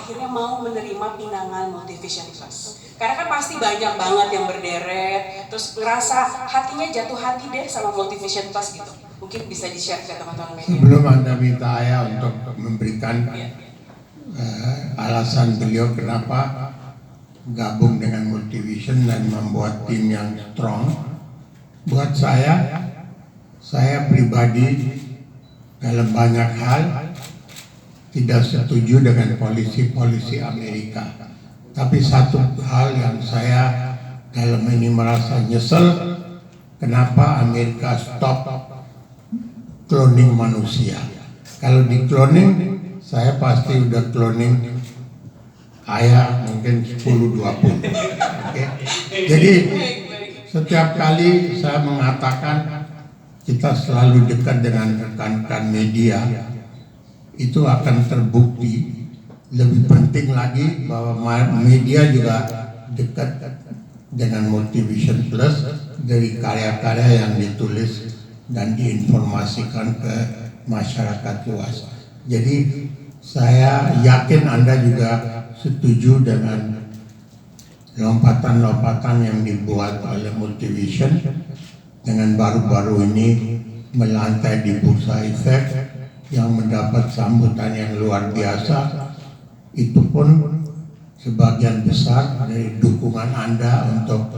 akhirnya mau menerima pinangan Multivision Plus? Karena kan pasti banyak banget yang berderet, terus ngerasa hatinya jatuh hati deh sama Multivision Plus gitu. Mungkin bisa di-share ke teman-teman media. Sebelum Anda minta saya untuk memberikan alasan beliau kenapa gabung dengan Multivision dan membuat tim yang strong, buat saya pribadi dalam banyak hal tidak setuju dengan polisi Amerika. Tapi satu hal yang saya dalam ini merasa nyesel, kenapa Amerika stop cloning manusia. Kalau di cloning, saya pasti udah cloning ayah mungkin 10-20. Okay? Jadi setiap kali saya mengatakan kita selalu dekat dengan rekan-rekan media, itu akan terbukti. Lebih penting lagi bahwa media juga dekat dengan Multivision Plus dari karya-karya yang ditulis dan diinformasikan ke masyarakat luas. Jadi saya yakin Anda juga setuju dengan lompatan-lompatan yang dibuat oleh Multivision dengan baru-baru ini melantai di Bursa Efek yang mendapat sambutan yang luar biasa. Itu pun sebagian besar dari dukungan Anda untuk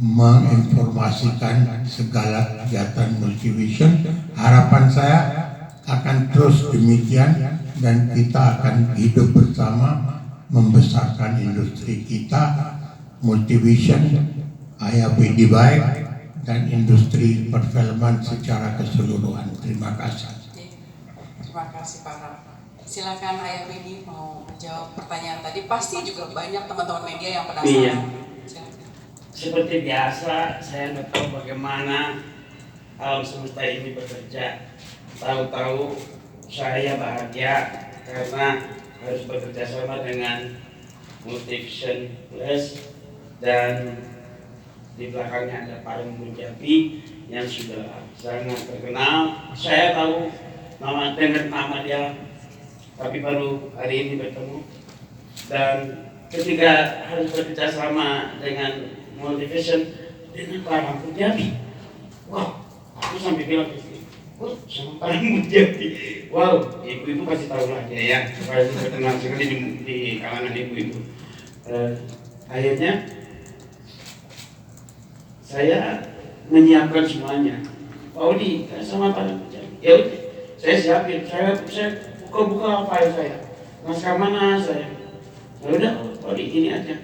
menginformasikan segala kegiatan Multivision. Harapan saya akan terus demikian dan kita akan hidup bersama membesarkan industri kita, Multivision, Ayah Bedi Baik, dan industri perfilman secara keseluruhan. Terima kasih. Terima kasih Pak Ram. Silakan Ayah Bedi mau menjawab pertanyaan tadi. Pasti juga banyak teman-teman media yang penasaran. Iya. Seperti biasa, saya nggak tahu bagaimana alam semesta ini bekerja. Tahu-tahu saya bahagia karena harus bekerja sama dengan Multivision Plus dan di belakangnya ada Parung Munjabi yang sudah sangat terkenal. Saya tahu dengar nama dia, tapi baru hari ini bertemu. Dan ketika harus bekerja sama dengan Multivision dengan Parung Munjabi, wow, aku sampai bilang sama Parung Munjabi, wow, ibu-ibu pasti tahu lah dia ya, pasti terkenal sekali di kalangan ibu-ibu. Akhirnya saya menyiapkan semuanya. Pak Odi sama Parung Munjabi, ya udah, saya siapin, saya buka file saya, naskah mana saya, ya udah, Pak Odi ini aja.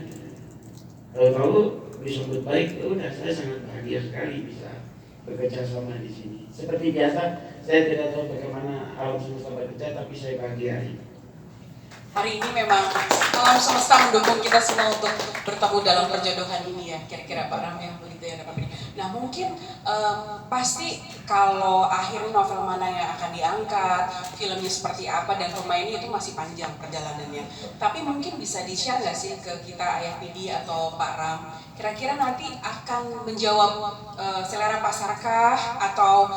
Tahu disebut baik, ya udah, saya sangat bahagia sekali bisa bekerja sama di sini. Seperti biasa, saya tidak tahu bagaimana alam semesta bekerja, tapi saya bahagia hari ini. Hari ini memang alam semesta mendukung kita semua untuk bertemu dalam perjodohan ini ya, kira-kira Pak Ram yang begitu ya Pak Bedi. Nah mungkin pasti kalau akhirnya novel mana yang akan diangkat, filmnya seperti apa, dan rumah ini itu masih panjang perjalanannya. Tapi mungkin bisa di-share nggak sih ke kita Ayah Bedi atau Pak Ram, kira-kira nanti akan menjawab selera pasarkah atau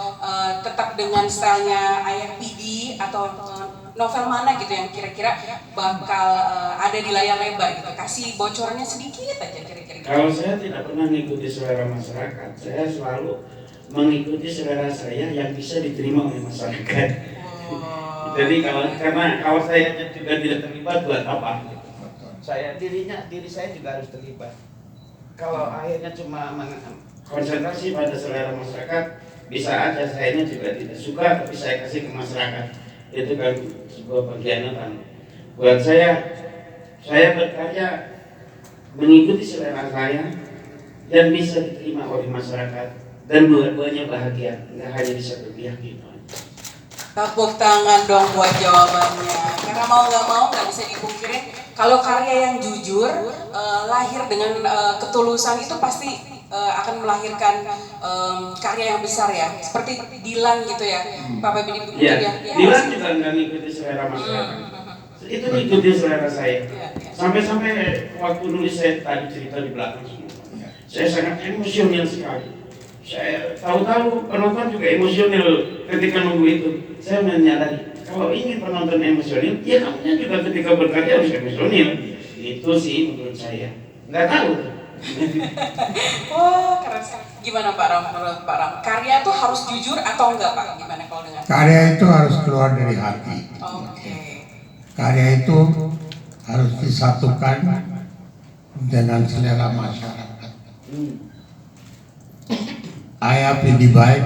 tetap dengan stylenya Ayah Bedi, atau novel mana gitu yang kira-kira bakal ada di layar lebar gitu? Kasih bocorannya sedikit aja kira-kira. Kalau saya tidak pernah mengikuti selera masyarakat, saya selalu mengikuti selera saya yang bisa diterima oleh masyarakat. Jadi kalau saya juga tidak terlibat, buat apa? Diri saya juga harus terlibat. Kalau akhirnya cuma konsentrasi pada selera masyarakat, bisa aja saya juga tidak suka, tapi saya kasih ke masyarakat. Itu kan sebuah pengkhianatan. Buat saya berkarya mengikuti selera saya yang bisa diterima oleh masyarakat dan dua-duanya bahagia, nggak hanya di satu pihak gitu. Tepuk tangan dong buat jawabannya. Karena mau nggak bisa dipungkiri kalau karya yang jujur, lahir dengan ketulusan itu pasti akan melahirkan karya yang besar ya. Seperti Dilan gitu ya, Papa Bedi begitu ya. Dilan juga nggak ngikuti selera masyarakat. Itu ngikuti selera saya. Sampai-sampai waktu nulis saya tadi cerita di belakang semua. Saya sangat emosional sekali. Saya tahu-tahu penonton juga emosional ketika nunggu itu. Saya menyadari kalau ingin penonton emosional, ya kamunya juga ketika berkarya harus emosional. Itu sih menurut saya. Nggak tahu. Wah, keren sekali. Gimana Pak Ram, menurut Pak Ram? Karya tuh harus jujur atau enggak Pak? Gimana kalau dengan Karya itu harus keluar dari hati. Oke. Karya itu harus disatukan dengan selera masyarakat. Ayah Pidi Baik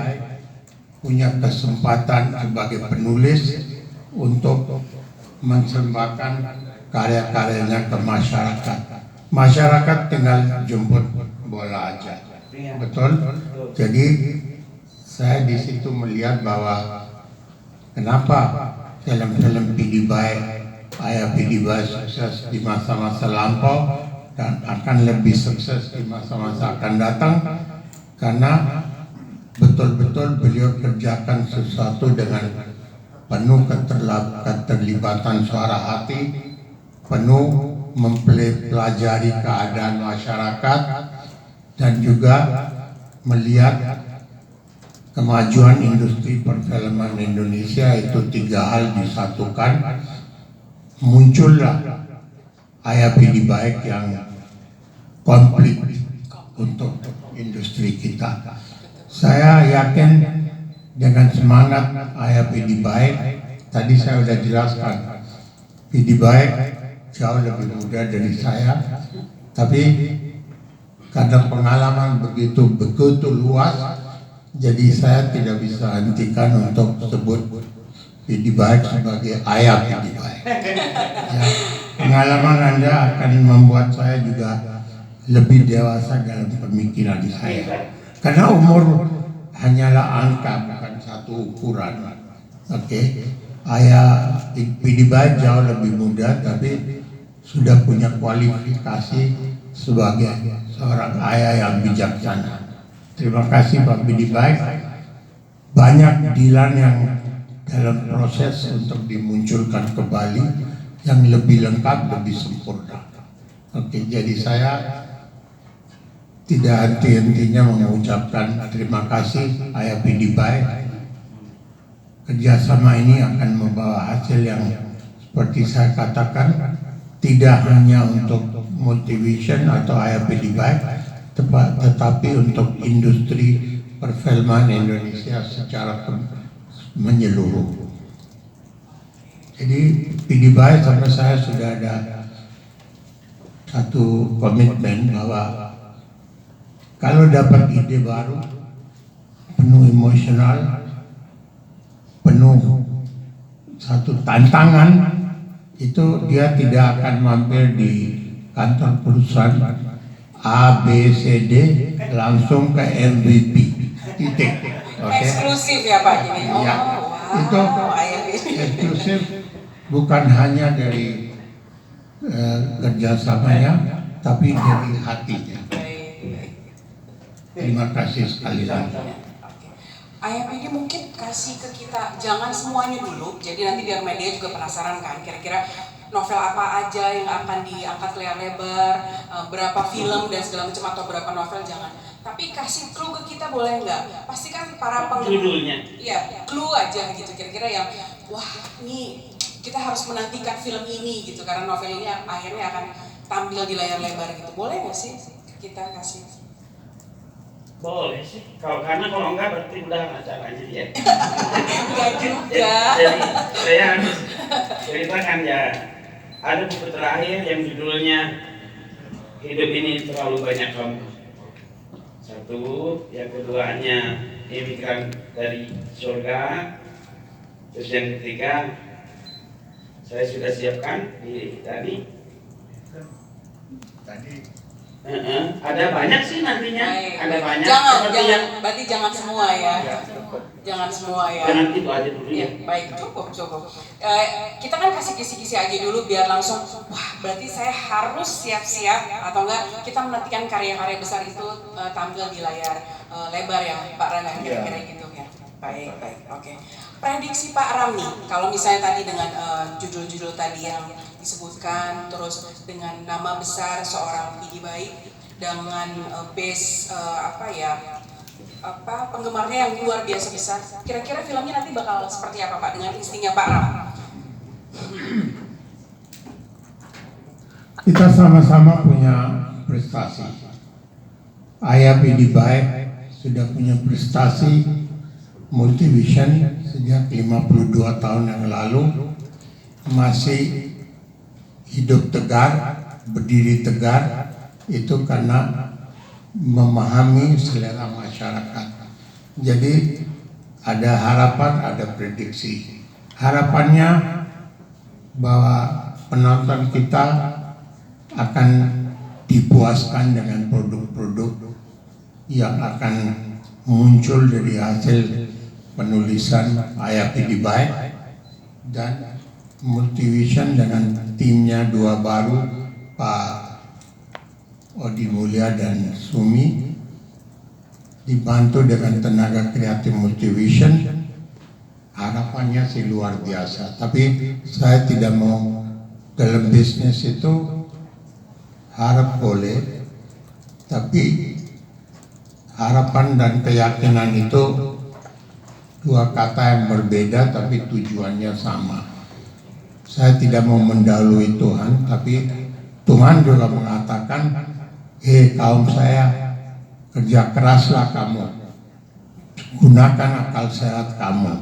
punya kesempatan sebagai penulis untuk mempersembahkan karya-karyanya ke masyarakat. Masyarakat tinggal jemput bola aja, betul? Jadi saya di situ melihat bahwa kenapa film-film Pidi Baik, Ayah Pidi Baik sukses di masa-masa lampau dan akan lebih sukses di masa-masa akan datang, karena betul-betul beliau kerjakan sesuatu dengan penuh keterlibatan suara hati, penuh mempelajari keadaan masyarakat, dan juga melihat kemajuan industri perfilman Indonesia. Itu tiga hal disatukan, muncullah Ayah Pidi Baik yang komplit untuk industri kita. Saya yakin dengan semangat Ayah Pidi Baik, tadi saya sudah jelaskan, Pidi Baik jauh lebih muda dari saya, tapi karena pengalaman begitu luas, jadi saya tidak bisa hentikan untuk sebut Pidi Baik sebagai Ayah Pidi Baik. Ya, pengalaman Anda akan membuat saya juga lebih dewasa dalam pemikiran saya. Karena umur hanyalah angka, bukan satu ukuran. Oke. Ayah Pidi Baik jauh lebih muda, tapi sudah punya kualifikasi sebagai seorang ayah yang bijaksana. Terima kasih Pak Pidi Baik. Banyak Dilan yang dalam proses untuk dimunculkan kembali yang lebih lengkap, lebih sempurna. Oke, jadi saya tidak henti-hentinya mengucapkan terima kasih Ayah Pidi Baik. Kerjasama ini akan membawa hasil yang seperti saya katakan, tidak hanya untuk Multivision atau Ayah Pidi Baik, tetapi untuk industri perfilman Indonesia secara menyeluruh. Jadi Pidi Baik sama saya sudah ada satu komitmen bahwa kalau dapat ide baru, penuh emosional, penuh satu tantangan, itu dia tidak akan mampir di kantor perusahaan A, B, C, D, langsung ke MVP, titik. Okay. Eksklusif ya Pak ini. Oh, ya, wow. Itu eksklusif, bukan hanya dari kerjasamanya, tapi dari hatinya. Terima kasih sekali lagi. Ayah Pidi mungkin kasih ke kita, jangan semuanya dulu, jadi nanti biar media juga penasaran kan, kira-kira novel apa aja yang akan diangkat layar lebar, berapa film dan segala macam, atau berapa novel, jangan. Tapi kasih clue ke kita boleh nggak? Pasti kan para judulnya. Iya, clue aja gitu, kira-kira yang, wah ini kita harus menantikan film ini gitu, karena novel ini akhirnya akan tampil di layar lebar gitu. Boleh nggak sih kita kasih? Boleh sih, karena kalau enggak berarti udah acaranya dia. Enggak juga. Jadi saya harus ceritakan ya, ada buku terakhir yang judulnya Hidup Ini Terlalu Banyak Kamu. Satu, yang keduanya Imigran dari Surga. Terus yang ketiga, saya sudah siapkan di tadi. Ada banyak sih nantinya. Baik. Ada banyak. Berarti jangan semua ya. Jangan semua ya. Jangan itu aja dulu ya. Baik, cukup. Kita kan kasih kisi-kisi aja dulu biar langsung, wah berarti saya harus siap-siap, atau enggak kita menantikan karya-karya besar itu tampil di layar lebar ya Pak Rana, kira-kira gitu ya. Baik, oke. Prediksi Pak Ram nih, kalau misalnya tadi dengan judul-judul tadi yang disebutkan, terus dengan nama besar seorang Pidi Baik, dengan base penggemarnya yang luar biasa besar. Kira-kira filmnya nanti bakal seperti apa Pak dengan istrinya Pak Ram? Kita sama-sama punya prestasi. Ayah Pidi Baik sudah punya prestasi Multivision sejak 52 tahun yang lalu, masih hidup tegar, berdiri tegar, itu karena memahami selera masyarakat. Jadi ada harapan, ada prediksi. Harapannya bahwa penonton kita akan dipuaskan dengan produk-produk yang akan muncul dari hasil penulisan Ayah Pidi Baik, dan Multivision dengan timnya dua baru, Pak Odi Mulya dan Sumi, dibantu dengan tenaga kreatif Multivision. Harapannya sih luar biasa, tapi saya tidak mau dalam bisnis itu harap boleh, tapi harapan dan keyakinan itu dua kata yang berbeda tapi tujuannya sama. Saya tidak mau mendahului Tuhan, tapi Tuhan juga mengatakan, kaum saya, kerja keraslah kamu, gunakan akal sehat kamu,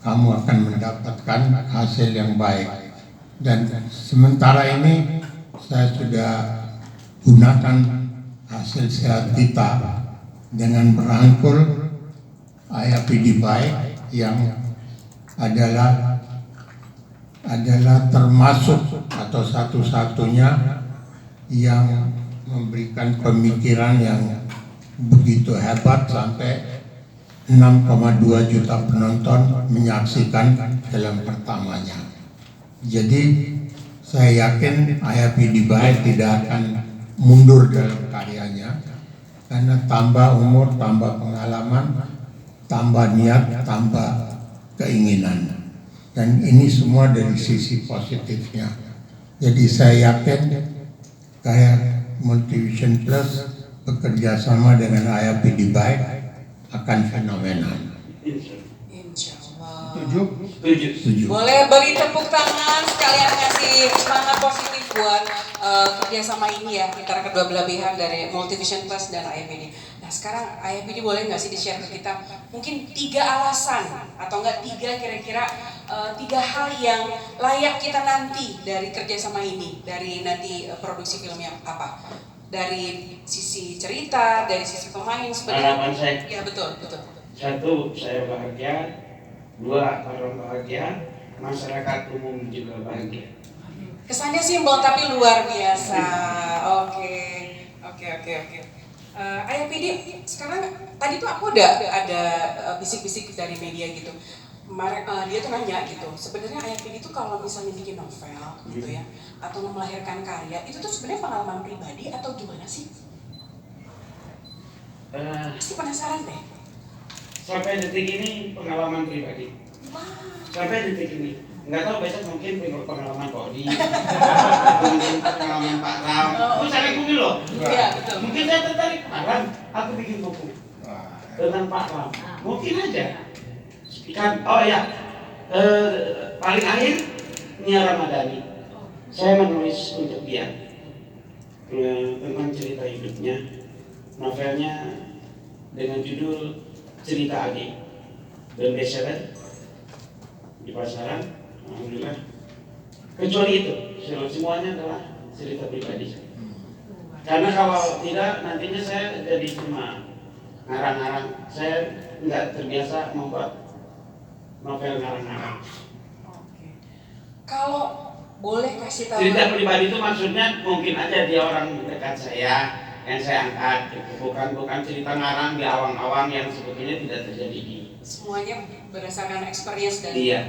kamu akan mendapatkan hasil yang baik. Dan sementara ini saya sudah gunakan hasil sehat kita dengan merangkul Ayah Pidi Baik yang adalah termasuk atau satu-satunya yang memberikan pemikiran yang begitu hebat sampai 6,2 juta penonton menyaksikan film pertamanya. Jadi saya yakin Ayah Pidi Baik tidak akan mundur dalam karyanya, karena tambah umur, tambah pengalaman, tambah niat, tambah keinginan. Dan ini semua dari sisi positifnya. Jadi saya yakin kayak Multivision Plus bekerja sama dengan Ayah Pidi Baik akan fenomenal. Insya Allah. Setuju. Boleh beri tepuk tangan sekalian ngasih semangat positif buat kerjasama ini ya antara kedua belah pihak dari Multivision Plus dan Ayah Pidi. Nah sekarang Ayah Pidi boleh nggak sih di-share ke kita mungkin 3 alasan atau enggak 3 kira-kira 3 hal yang layak kita nanti dari kerjasama ini, dari nanti produksi filmnya apa? Dari sisi cerita, dari sisi pemain sebenarnya. Harapan saya. Ya betul. 1, saya bahagia. 2, orang bahagia. Masyarakat umum juga bahagia. Kesannya simpel tapi luar biasa. Oke. Ayah Pidi, sekarang tadi tuh aku ada bisik-bisik dari media gitu. Kemarin dia tuh nanya gitu, sebenarnya Ayah Pidi tuh kalau misalnya bikin novel gitu ya, atau melahirkan karya, itu tuh sebenarnya pengalaman pribadi atau gimana sih? Pasti penasaran deh. Sampai detik ini pengalaman pribadi. Sampai detik ini. Nggak tahu besok mungkin pengalaman Pak Odi, mungkin pengalaman Pak Ram. Oh, saya bumi loh. Iya betul. Mungkin saya tertarik Pak Ram, aku bikin buku tentang Pak Ram. Mungkin aja. Kan, oh ya, paling akhir Nia Ramadhani. Saya menulis untuk dia tentang cerita hidupnya. Novelnya dengan judul Cerita Adi, dan bestseller di pasaran. Alhamdulillah. Kecuali itu, semuanya adalah cerita pribadi. Karena kalau tidak, nantinya saya jadi cuma ngarang-ngarang. Saya nggak terbiasa membuat novel ngarang-ngarang. Oke. Kalau boleh kasih tahu. Cerita pribadi itu maksudnya mungkin aja dia orang dekat saya yang saya angkat. Bukan cerita ngarang di awang-awang yang sebetulnya tidak terjadi di. Semuanya berdasarkan experience dan. Iya.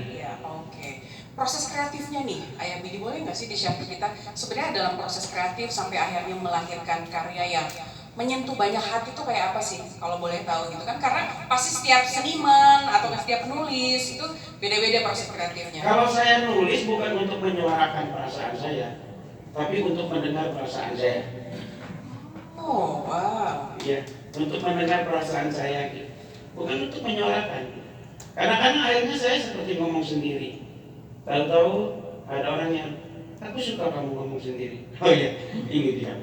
Oke. Proses kreatifnya nih, Ayah Pidi boleh nggak sih di-share ke kita sebenarnya dalam proses kreatif sampai akhirnya melahirkan karya yang menyentuh banyak hati itu kayak apa sih kalau boleh tahu gitu kan, karena pasti setiap seniman atau setiap penulis itu beda-beda proses kreatifnya. Kalau saya nulis bukan untuk menyuarakan perasaan saya, tapi untuk mendengar perasaan saya. Oh wow. Iya. untuk mendengar perasaan saya, gitu. Bukan untuk menyuarakan. Kadang-kadang akhirnya saya seperti ngomong sendiri. Tahu-tahu ada orang yang, aku suka kamu ngomong sendiri. Oh iya, ini dia,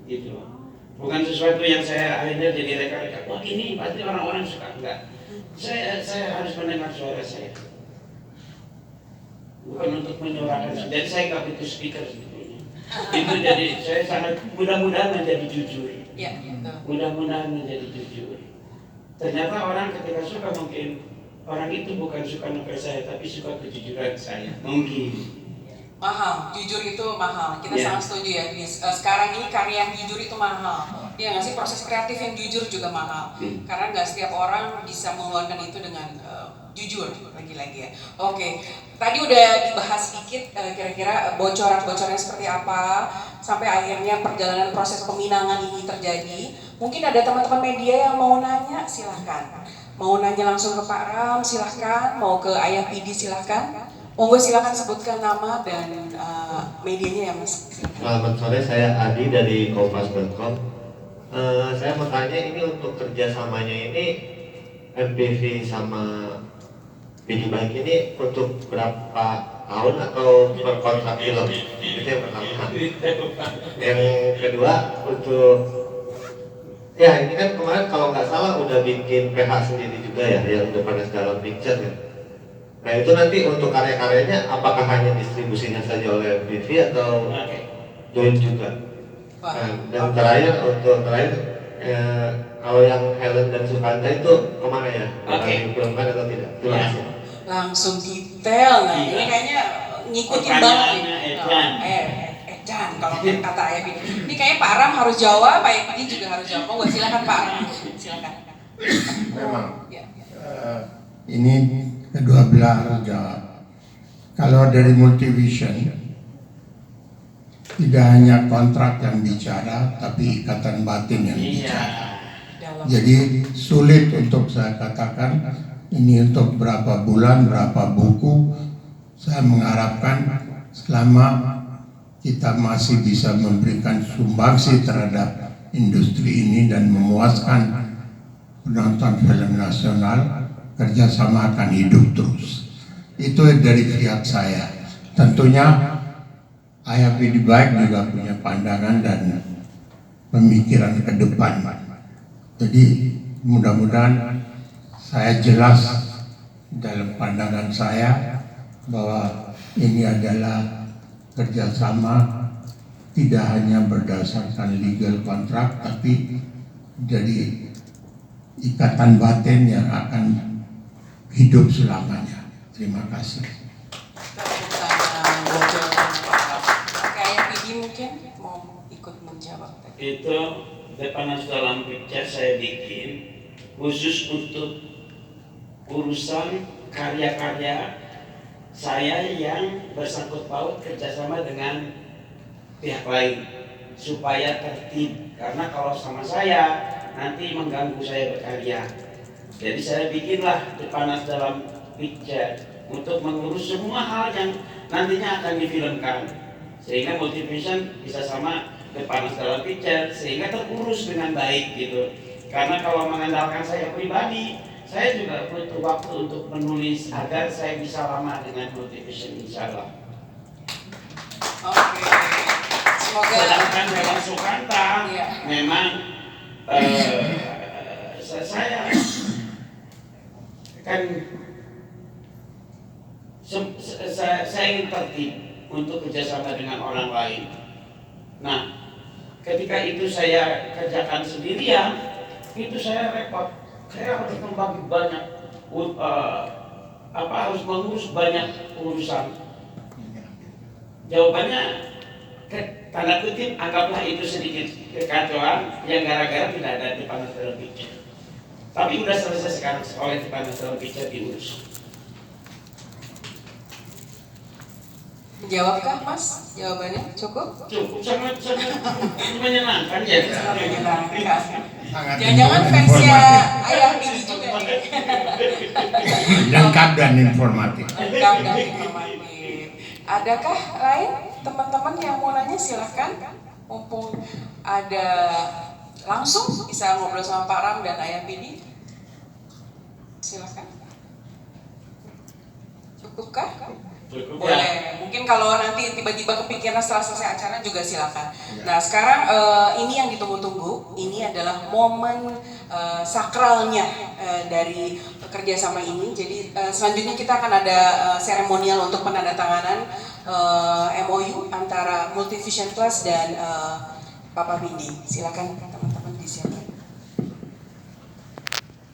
gitu. Bukan sesuatu yang saya akhirnya jadi reka-reka. Wah ini pasti orang-orang suka. Enggak. Saya harus mendengar suara saya. Bukan untuk menyuarakan. Jadi saya nggak butuh speaker sebetulnya. Itu jadi saya sangat mudah-mudahan menjadi jujur. Ya, Mudah-mudahan menjadi jujur. Ternyata orang ketika suka mungkin orang itu bukan suka novel saya tapi suka kejujuran saya. Mungkin. Mahal, jujur itu mahal. Kita Yeah. sangat setuju ya. Sekarang ini karya yang jujur itu mahal. Iya nggak sih, proses kreatif yang jujur juga mahal. Karena nggak setiap orang bisa mengeluarkan itu dengan jujur lagi-lagi ya. Oke, tadi udah dibahas sedikit kira-kira bocoran-bocoran seperti apa sampai akhirnya perjalanan proses peminangan ini terjadi. Mungkin ada teman-teman media yang mau nanya, silahkan. Mau nanya langsung ke Pak Ram, silahkan. Mau ke Ayah PD, silahkan. Monggo silahkan sebutkan nama dan medianya ya Mas. Selamat sore, saya Adi dari Kompas.com. Saya mau tanya ini untuk kerjasamanya ini MPV sama PD Baik ini untuk berapa tahun atau per kontrak film? Itu yang pertama. Yang kedua untuk ya ini kan kemarin kalau nggak salah udah bikin PH sendiri juga ya yang udah Panas Dalam Picture ya. Nah itu nanti untuk karya-karyanya apakah hanya distribusinya saja oleh MPV atau join juga? Dan terakhir kalau yang Helen dan Sukanta itu kemana ya? Akan difilmkan atau tidak? Terima kasih. Langsung detail, nah ini kayaknya ngikutin banget nih. Edan, kalau kata Ayah ini kayaknya Pak Ram harus jawab, Pak Ayah juga harus jawab. Monggo silakan Pak Ram, silakan. Memang ini kedua belah harus jawab. Kalau dari Multivision tidak hanya kontrak yang bicara, tapi ikatan batin yang bicara. Jadi sulit untuk saya katakan ini untuk berapa bulan, berapa buku. Saya mengharapkan selama kita masih bisa memberikan sumbangsi terhadap industri ini dan memuaskan penonton film nasional, kerjasama akan hidup terus. Itu dari pihak saya. Tentunya Ayah PD Baik juga punya pandangan dan pemikiran ke depan. Jadi mudah-mudahan saya jelas dalam pandangan saya bahwa ini adalah kerjasama tidak hanya berdasarkan legal kontrak, tapi dari ikatan batin yang akan hidup selamanya. Terima kasih. Oke, Ayah PD mungkin mau ikut menjawab tadi. Itu Panas Dalam Picture saya bikin khusus untuk urusan karya-karya saya yang bersangkut paut kerjasama dengan pihak lain supaya tertib, karena kalau sama saya nanti mengganggu saya berkarya. Jadi saya bikinlah Panas Dalam Picture untuk mengurus semua hal yang nantinya akan difilmkan, sehingga Multivision bisa sama Panas Dalam Picture sehingga terurus dengan baik gitu. Karena kalau mengandalkan saya pribadi, saya juga butuh waktu untuk menulis agar saya bisa lama dengan Multivision, insya Allah. Oke, semoga. Sedangkan dalam Sukanta, memang saya kan saya ingin tertib untuk kerjasama dengan orang lain. Nah, ketika itu saya kerjakan sendirian, itu saya repot. Saya harus membagi banyak, harus mengurus banyak urusan. Jawabannya, tanda kutip, anggaplah itu sedikit kekacauan yang gara-gara tidak ada di Panas Dalam Picture. Tapi udah selesai sekarang oleh di Panas Dalam Picture diurus. Menjawabkah Mas? Jawabannya cukup? Cukup, sangat menyenangkan ya. Sangat menyenangkan. Jangan-jangan fansnya Ayah PD juga nih. Lengkap dan informatif. Lengkap dan informatif. Adakah lain teman-teman yang mau nanya, silahkan. Mumpung ada langsung bisa ngobrol sama Pak Ram dan Ayah Pidi. Silakan. Cukupkah? Cukup ya. Boleh. Mungkin kalau nanti tiba-tiba kepikiran setelah selesai acara juga silakan. Nah sekarang ini yang ditunggu-tunggu. Ini adalah momen sakralnya dari kerjasama ini. Jadi selanjutnya kita akan ada seremonial untuk penandatanganan MOU antara Multivision Plus dan Papa Bindi. Silakan teman-teman disiapkan.